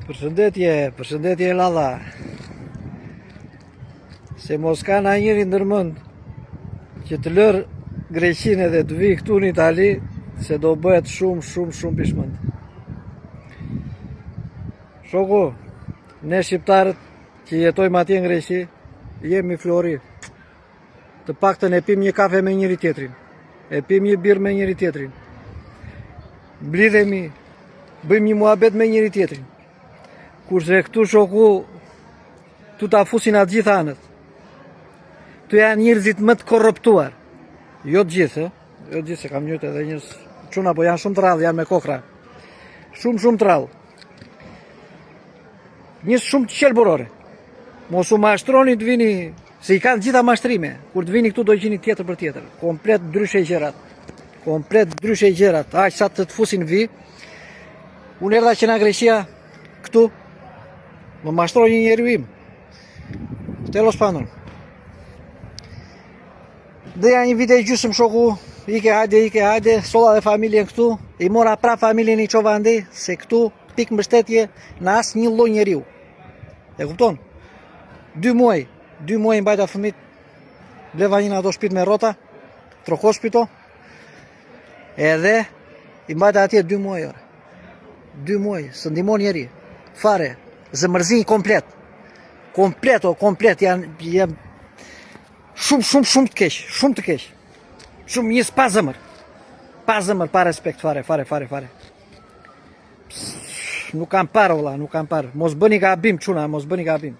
Përshëndetje Lalla. Se mos ka na njëri ndërmend që të lërë Greqinë edhe të vi këtu në Itali, se do bëhet shumë pishmend. Shoku, ne shqiptarët që jetojmë atje në Greqi, jemi flori. Të paktën e pim një kafe me njëri tjetrin, e pim një birë me njëri tjetrin, blidhemi, bëjmë një muhabet me njëri tjetrin. Kurse këtu shoku, tu ta fusin atë gjithë anët. Tu janë njerëzit më të korruptuar. Jo të gjithë, jo të gjithë, se kam njëtë edhe njërës çuna, po janë shumë të rrallë, janë me kokra. Shumë të rrallë. Njës shumë të qelburore. Mos u mashtroni të vini, se i kanë gjitha mashtrime. Kur të vini këtu do gjeni tjetër për tjetër. Komplet ndryshe gjërat. Aq sa të fusin vi. Unë erdha që nga Greqia këtu, më mashtroi një njeriu im. Telos panon. Dheja një vite e gjysmë shoku, ike hajde, solla dhe familjen këtu, i mora pra familjen i qova ndej, se këtu pik mbështetje në asë një lloj njeriu. E kupton? 2 muaj mbajta fëmit, bleva një ato shpit me rrota, trokoshpito, edhe i mbajta atje 2 muaj ore. 2 muaj, së ndihmon njeri, fare, zëmërzin komplet, janë shumë të keq, shumë njës pa zëmër, pa respekt, fare. Nuk kam parë, mos bëni gabim, çuna, mos bëni gabim.